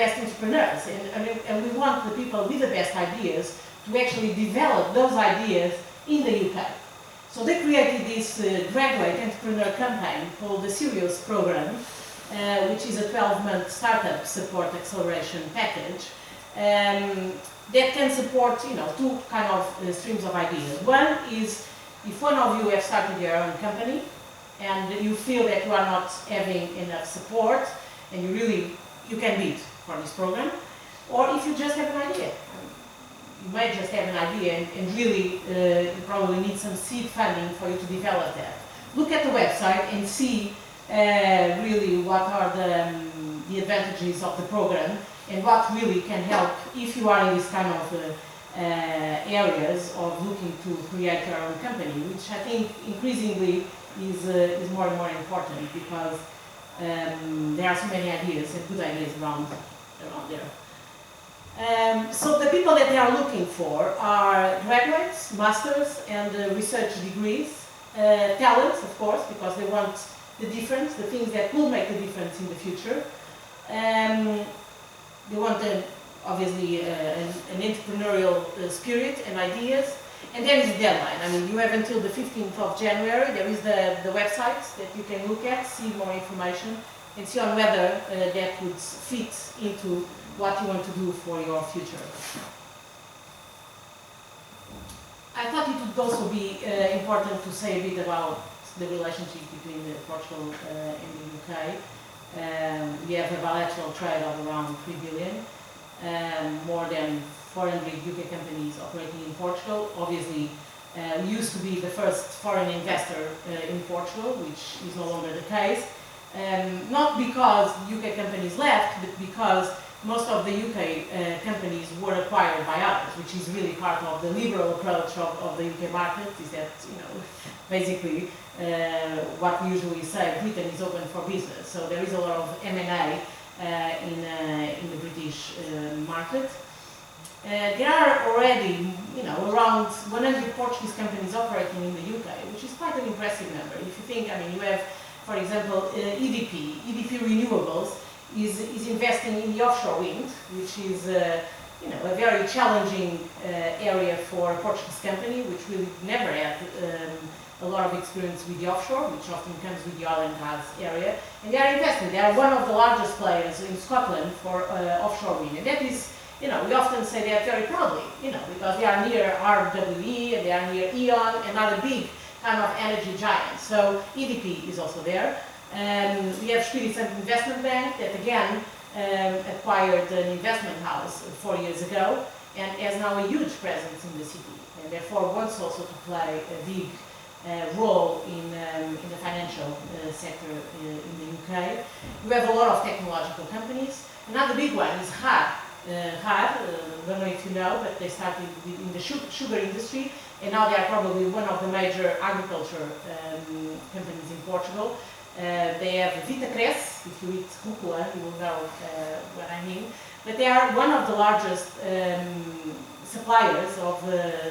best entrepreneurs, and we want the people with the best ideas to actually develop those ideas in the UK. So they created this graduate entrepreneur campaign called the Sirius program, which is a 12-month startup support acceleration package that can support, two kind of streams of ideas. One is if one of you have started your own company and you feel that you are not having enough support and you can bid for this program, or if you just have an idea. You might just have an idea and really you probably need some seed funding for you to develop that. Look at the website and see really what are the advantages of the program and what really can help if you are in this kind of areas of looking to create your own company, which I think increasingly is more and more important because there are so many ideas and good ideas around there. So the people that they are looking for are graduates, masters and research degrees, talents of course, because they want the difference, the things that will make the difference in the future. They want obviously an entrepreneurial spirit and ideas. And there is a deadline. I mean, you have until the 15th of January. There is the website that you can look at, see more information, and see on whether that would fit into what you want to do for your future. I thought it would also be important to say a bit about the relationship between Portugal and the UK. We have a bilateral trade of around 3 billion, more than 400 UK companies operating in Portugal. Obviously, we used to be the first foreign investor in Portugal, which is no longer the case. Not because UK companies left, but because most of the UK companies were acquired by others, which is really part of the liberal approach of the UK market, is that, basically what we usually say, Britain is open for business. So there is a lot of M&A in the British market. There are already, around 100 Portuguese companies operating in the UK, which is quite an impressive number. If you think, you have, for example, EDP Renewables is investing in the offshore wind, which is, a very challenging area for a Portuguese company, which really never had a lot of experience with the offshore, which often comes with the oil and gas area. And they are investing. They are one of the largest players in Scotland for offshore wind. And that is, we often say that very proudly, because they are near RWE and they are near E.ON and other big kind of energy giants. So EDP is also there. We have Espírito Santo Investment Bank that again acquired an investment house 4 years ago and has now a huge presence in the city, and therefore wants also to play a big role in the financial sector in the UK. We have a lot of technological companies. Another big one is HAR. I don't know if you know, but they started in the sugar industry, and now they are probably one of the major agriculture companies in Portugal. They have Vitacres. If you eat rúcula, you will know what I mean. But they are one of the largest suppliers of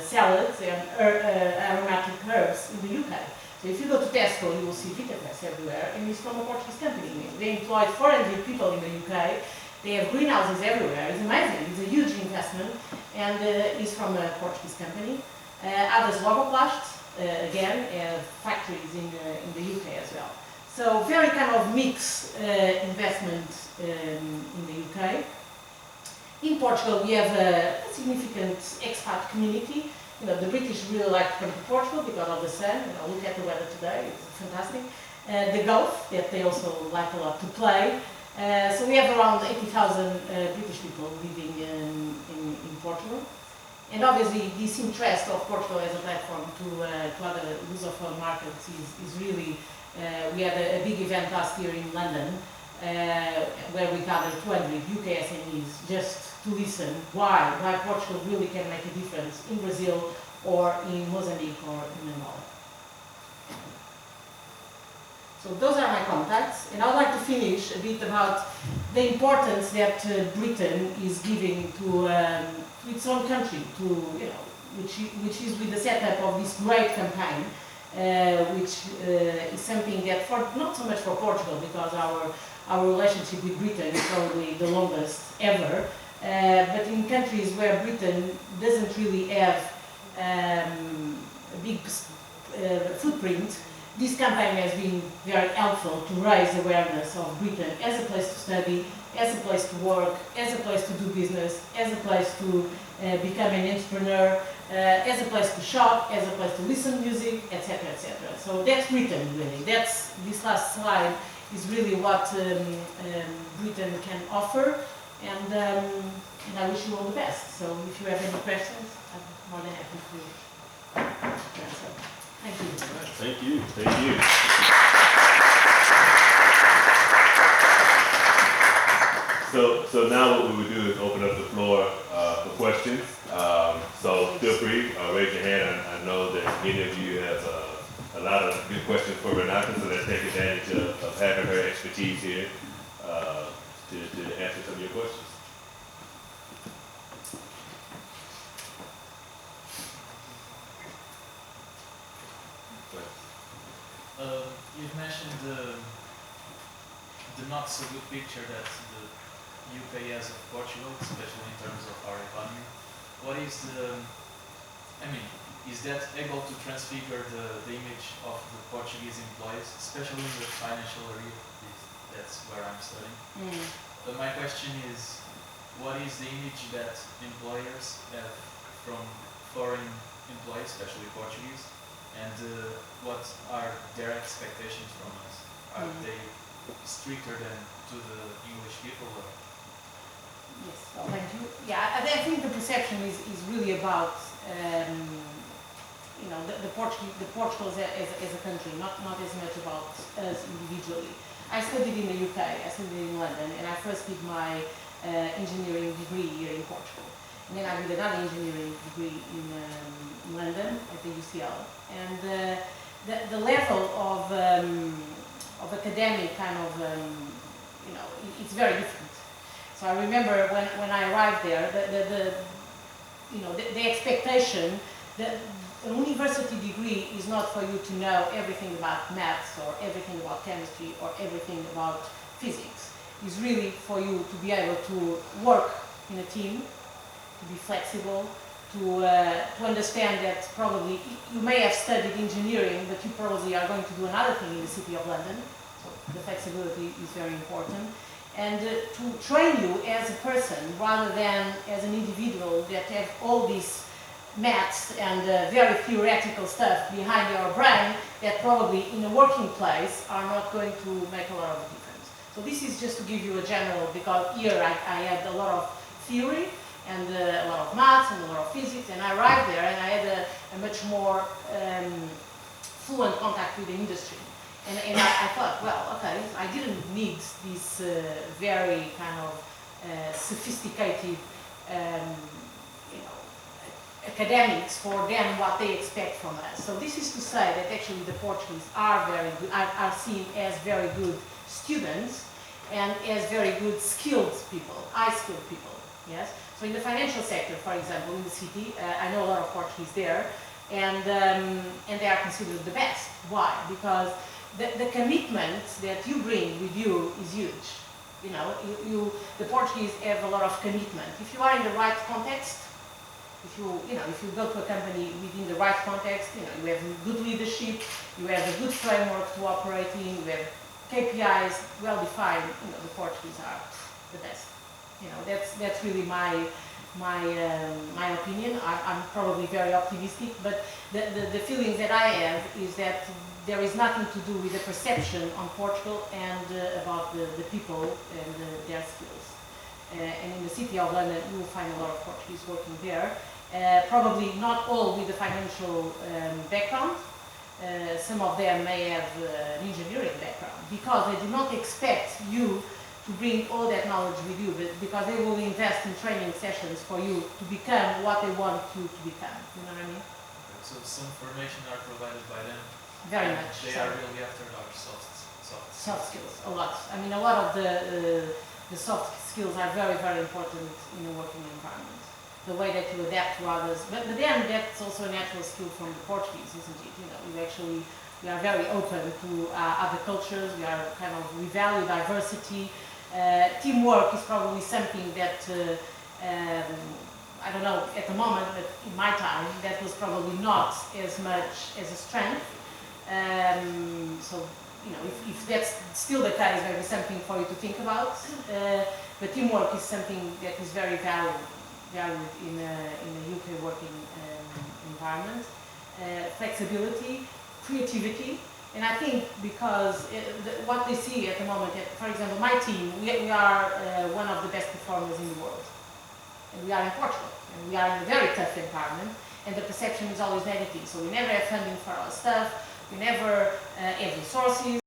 salads and aromatic herbs in the UK. So if you go to Tesco, you will see Vitacres everywhere, and it's from a Portuguese company. They employ 400 people in the UK. They have greenhouses everywhere. It's amazing. It's a huge investment, and it's from a Portuguese company. Others, Logoplast, again, factories in the UK as well. So very kind of mixed investment in the UK. In Portugal, we have a significant expat community. The British really like to come to Portugal because of the sun. Look at the weather today; it's fantastic. The golf that they also like a lot to play. So we have around 80,000 British people living in Portugal. And obviously this interest of Portugal as a platform to other Lusophone markets is really, we had a big event last year in London where we gathered 200 UK SMEs just to listen why Portugal really can make a difference in Brazil or in Mozambique or in Angola. So those are my contacts, and I'd like to finish a bit about the importance that Britain is giving to its own country, which is with the setup of this great campaign, which is something that not so much for Portugal, because our relationship with Britain is probably the longest ever. But in countries where Britain doesn't really have a big footprint, this campaign has been very helpful to raise awareness of Britain as a place to study, as a place to work, as a place to do business, as a place to become an entrepreneur, as a place to shop, as a place to listen to music, etc., etc. So that's Britain, really. That's, this last slide is really what Britain can offer, and I wish you all the best. So if you have any questions, I'm more than happy to answer. Thank you. Thank you. Thank you. So now what we would do is open up the floor for questions. So feel free, raise your hand. I know that many of you have a lot of good questions for Renata, so let's take advantage of having her expertise here to answer some of your questions. You've mentioned the not so good picture that the UK has of Portugal, especially in terms of our economy. What is the, is that able to transfigure the image of the Portuguese employees, especially in the financial area? That's where I'm studying. But my question is, what is the image that employers have from foreign employees, especially Portuguese? And what are their expectations from us? Are they stricter than to the English people? Or? Yes, well, thank you. Yeah, I think the perception is really about the Portugal as a country, not as much about us individually. I studied in the UK, I studied in London, and I first did my engineering degree here in Portugal. And then I did another engineering degree in London at the UCL. And the level of academic kind of, it's very different. So I remember when I arrived there, the expectation that an university degree is not for you to know everything about maths or everything about chemistry or everything about physics. It's really for you to be able to work in a team, to be flexible, to understand that probably you may have studied engineering, but you probably are going to do another thing in the City of London. So the flexibility is very important. And to train you as a person rather than as an individual that have all these maths and very theoretical stuff behind your brain that probably in a working place are not going to make a lot of difference. So this is just to give you a general, because here I had a lot of theory and a lot of maths and a lot of physics, and I arrived there and I had a much more fluent contact with the industry. And I thought, well, okay, I didn't need this very kind of sophisticated academics for them what they expect from us. So this is to say that actually the Portuguese are very good, are seen as very good students and as very good skilled people, high-skilled people. Yes. So in the financial sector, for example, in the city, I know a lot of Portuguese there, and they are considered the best. Why? Because the commitment that you bring with you is huge. The Portuguese have a lot of commitment. If you are in the right context, if you go to a company within the right context, you have good leadership, you have a good framework to operate in, you have KPIs well defined. The Portuguese are the best. That's really my opinion. I'm probably very optimistic, but the feelings that I have is that there is nothing to do with the perception on Portugal and about the people and their skills. And in the City of London, you will find a lot of Portuguese working there. Probably not all with a financial background. Some of them may have an engineering background, because they do not expect you to bring all that knowledge with you, but because they will invest in training sessions for you to become what they want you to become. You know what I mean? Okay, so some information are provided by them. Very much. They are really after our soft skills. A lot. I mean, a lot of the soft skills are very, very important in a working environment. The way that you adapt to others, but then that's also a natural skill from the Portuguese, isn't it? You actually We are very open to other cultures. We value diversity. Teamwork is probably something that I don't know at the moment, but in my time that was probably not as much as a strength. So you know, if that's still the case, maybe something for you to think about. But teamwork is something that is very valued in the UK working environment. Flexibility, creativity, and I think because what they see at the moment, for example, my team, we are one of the best performers in the world, and we are in Portugal, and we are in a very tough environment, and the perception is always negative. So we never have funding for our stuff, we never have resources.